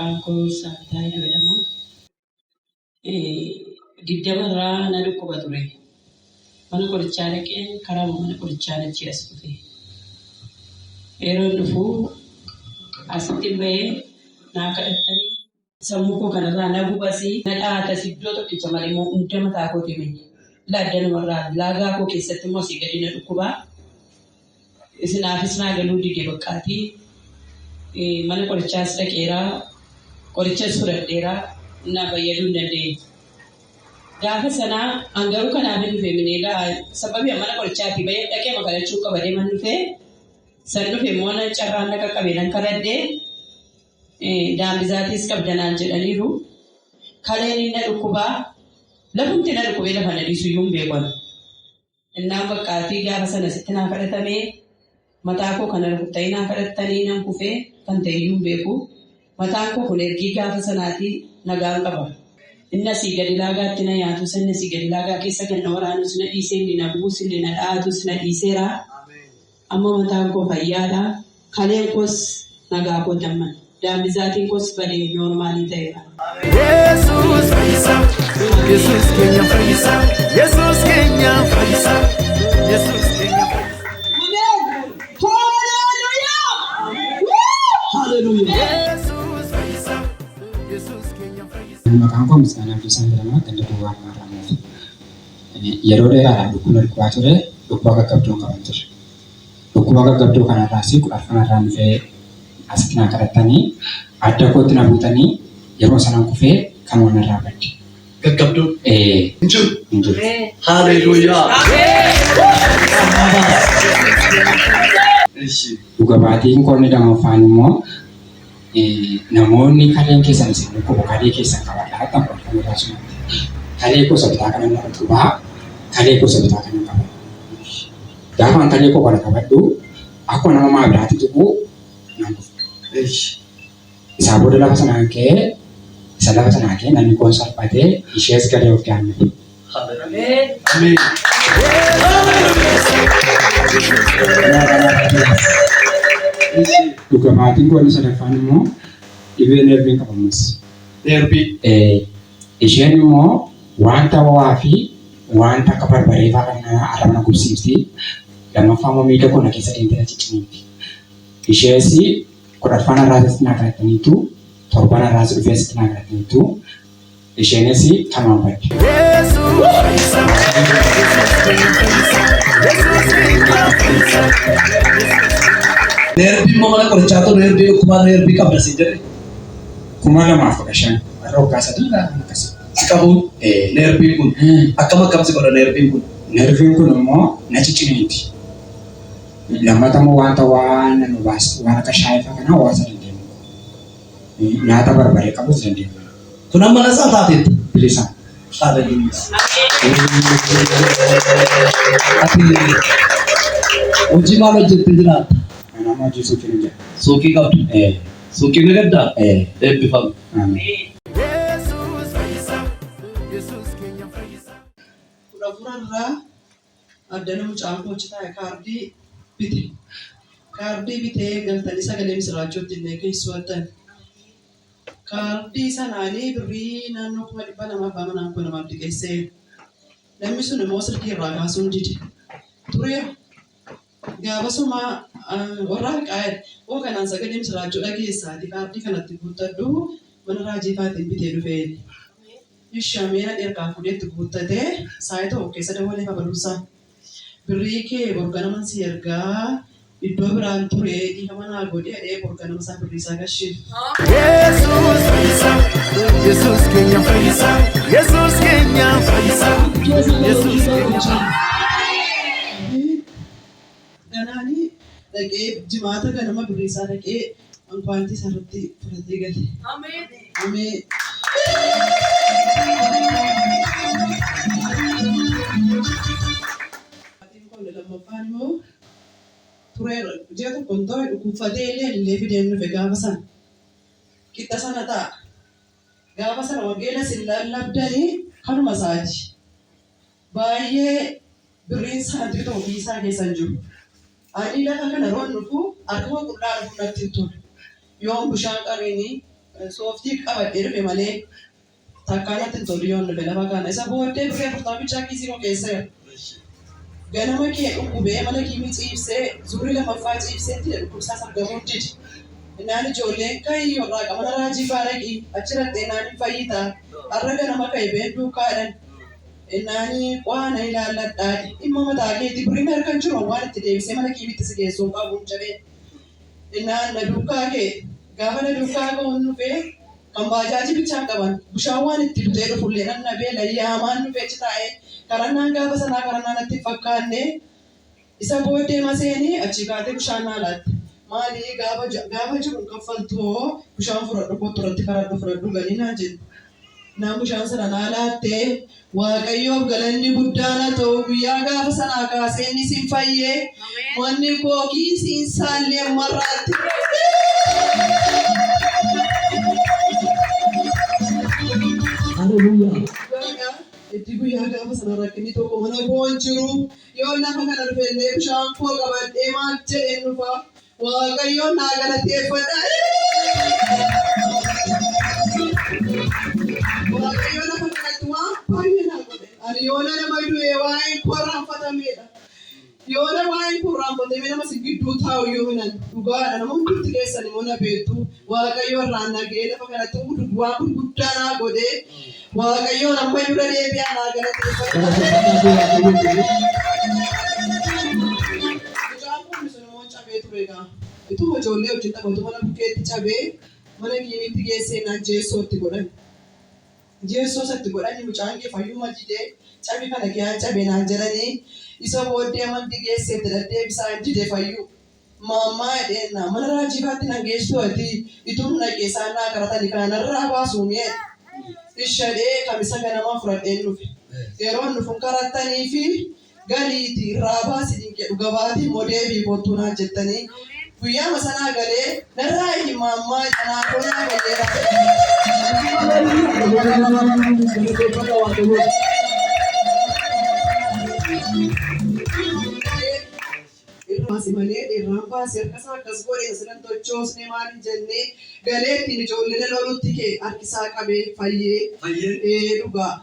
Maqaanko Saattaa jedhama. Diddamarraa na dhukkuba ture. Mana qorichaa dhaqeen karaa mana qorichaa achi as dhufe. Yeroo dhufuu asitti bahee naa kadhattanii sammuu koo kanarraa na gubasii na dhaatas iddoo tokkicha malee immoo hunda mataa koo deeme. Laaddanumarraa laagaa koo keessatti immoo asii gadi na dhukkubaa. Isinaafis naa galuu didee baqqaatii mana qorichaas dhaqeeraa qorichas fudhadheeraa na fayyaduu hin dandeenye. Gaafa sanaa hangaruu kanaaf hin dhufe mineegaa sababii mana qorichaatti bahee dhaqee makalachuu qaba deeman dhufee san dhufe immoo na carraan na qaqqabeedhaan kadhadhee daambizaatis qabdanaan jedhaniiru. Kaleen na dhukkubaa lafumti na dhukkubee lafa na dhiisu iyyuu hin beekan. Innaan baqqaatii gaafa sana sitti naa kadhatamee mataa koo kana rukuttanii naa kadhattanii nan kufee kan ta'e iyyuu hin beeku. Mataan koo kun ergii gaafa sanaatii nagaan qaba. Inni asii gadi laagaatti na nyaatu sanni asii gadi laagaa keessa kan na waraanus na dhiisee inni na buus inni na dhaatus na dhiiseera. Amma mataan koo fayyaadha. Kaleen koos nagaa koo damman. Daambizaatiin koos badee noormaalii ta'eera. Yesus fayyisa. Yesus keenya fayyisa. Yesus keenya fayyisa. Yesus keenya fayyisa. Hallelujah. Maqaan koo Misgaanaa Abdiisaan jedhama. Ganda Duwwaa Maaramuuti. Yeroo dheeraadhaan dhukkuba dhukkubaa ture. Dhukkuba gaggabduu qaban ture. Dhukkuba gaggabduu kanarraas kudhaarfanarraan dhufee asitti naa kadhattanii adda kootti na buutanii yeroo sanaan kufee kan wanarraa badde. Gaggabduu? Hin jiru. Hallelujah. Dhuga baatiin koonni lammaffaan immoo namoonni kaleen keessan isin dhukkuba kalee keessan qabadhaa kan qolfamuudhaa sumatti. Kalee gosa bitaa kana nama dhukubaa kalee gosa bitaa kana qaba. Gaafaan kalee koo kana qabadhu akkuma nama maa biraatti tuquu nan dhufu. Isaa booda lafa sanaan ka'ee isa lafa sanaa ka'ee namni koon salphatee ishees galee of gaannate. Ameen. Dhuga baatiin koonni sadaffaan immoo dhibee neerbiin qabamus. Neerbii? Isheen immoo wanta ho'aa fi wanta akka barbaree fa'aa kan arraba na gubsiifti. Lammaffaa immoo miila koo na keessa deemtee na cicciniiti. Ishees kudhaffaan irraas naa kadhattaniitu torban irraas dhufee sitti naa kadhattaniitu isheenis kanaan badde. Neerbii immoo mana qorichaa ture neerbii dhukkuba neerbii qabda siin jedhe. 2015 warra waggaa sadii kan akkasii. Si qabu neerbiin kun akkam si godha neerbiin kun? Neerbiin kun immoo na cicciniiti. Lammata immoo wanta waan nu baastu waan akka shaayii fa'aa kana hawaasa dandeenya. Nyaata barbaree qabus dandeenya. Kun amma na isaa taateetti? Bilisaan. Hallelujah. Ati hojii maal hojjettee jiraatta? Nama hojii suuqii ni jira. Suuqii qabdu? Suuqii ni gaddaa? Eebbifamu. Kudha furarraa addana mucaan koo taa'e kaardii bite. Kaardii bitee galtanii sagalee misiraachooti illee keessu addan. Kaardii sanaanii birrii naannoo 200 manaan kun namaaf dhiqeessee. Namni sun immoo sirrii irraa kaasuun dide. Turee gaafasuma warraa qaa'edha. Oo kanaan sagalee misiraachoo dhageessaati kaardii kanatti guuttadhu mana raajifaatiin bitee dhufee. Shamee ergaa fuudheetti guuttatee saayita of keessa dabalee babal'uusaa. Birrii kee borganaman si ergaa iddoo biraan ture dhiifama naa godhee borganama isaa birrii isaa gasheef. Yesus fayyisa. Yesus keenya fayyisa. Yesus keenya fayyisa. Yesus keenya. Ganaanii dhaqee jimaata ganama birrii isaa dhaqee waanti isaarratti fudhatee gale. Ameen. Ameen. Lammaffaan immoo turee ji'a tokkoon ta'e dhukkubfatee illee fideen dhufe gaafa sana. Qixa sana ta'a. Gaafa sana wangeela sin lallabdanii kanuma isaati. Baay'ee birriin sanatti ta'u isaa keessan jiru. Ani lafa kana roon dhufu harka qullaa dhufu natti hin tolu. Yoon bishaan qabeeni sooftii qabadhee dhufe malee takkaanatti hin tolu yoon dhufe lafa kana. Isa booddee dhufee furtaamichaa kiisii koo keessa jira. Ganama kee dhukkubee mana kiimii ciibsee zuurii lamaffaa ciibseetti dhukkubsaa sargamuu didi. Innaan ijoolleen kayyoo irraa qamana raajii faaraqii achirratti innaan hin fayyitaa. Har'a ganama ka'e beenduu kaadhan. Innaani waan ilaalladhaadhi. Dhimma mataa keetii biriin harkaan jiru waan itti deebisee mana kiimiitti si geessuun qabuun jedhee. Innaan na duukaa kee gaafa na duukaa ka'uun dhufee kan baajaaji bichaan qaban bishaan waan itti dhufee dhufullee nan nabee layyaamaan dhufee citaa'ee karannaan gaafa sanaa karannaan itti fakkaanne isa booddee maseenii achi kaatee bishaan naalaatti. Maali gaafa jiru kaffaltuu bishaan fudhadhu kottu irratti karadhu fudhadhu galii naan jedhu. Naan bishaan sana naalaattee Waaqayyoof galanni guddaan haa ta'u guyyaa gaafa sanaa kaasee inni sin fayyee wanni kookii siin saallee marraatti. Itti guyyaa gaafa sana rakkinni tokko mana koo hin jiru yoo lafa kana dhufeellee bishaan koo qabadhee maal jedheen dhufa Waaqayyoon naa galateeffadha. Waaqayyoon lafa kanatti waan baay'ee naa godhe. Ani yoona nama du'e waa'een koo raanfatameedha. Yoona waa'een koo raanfatame nama si gidduu taa'u yoo hinan dhugaadha nama hundatti keessan immoo na beektu Waaqayyoon irraan nagee lafa kanatti waan gurguddaa naa godhe. Waaqayyoon amma dura deebi'aa naa galateeffadha. Ituma ijoollee wajjin taphatu mana bukkeetti cabee mana kiimiitti geessee naan jeessootti godhan. Jeessoo isatti godhanii mucaan kee fayyuma didee cabi kana kee cabee naan jedhanii isa booddee amantii geesseetti deddeebisaa didee fayyuu. Maammaa jedheenna mana raajifaatti nan geessuu ati ituun naqee isaan naa qaratanii kana narraa baasuu mi'e. Ishadee kamisa ganamaa fudhadheen dhufe. Yeroo dhufuun karattanii fi galiiti irraa baasii dinqee dhugabaatii modeebii kottuu naan jettanii. Guyyaa masanaa galee narraa himaammaa canaa konaa galeera. Irraasi malee irraan baasee harkasaa akkas godhee silan tochoosnee maaliin jennee galee ittiin ijoollee lolutti kee harkisaa qabee fayyee dhugaa.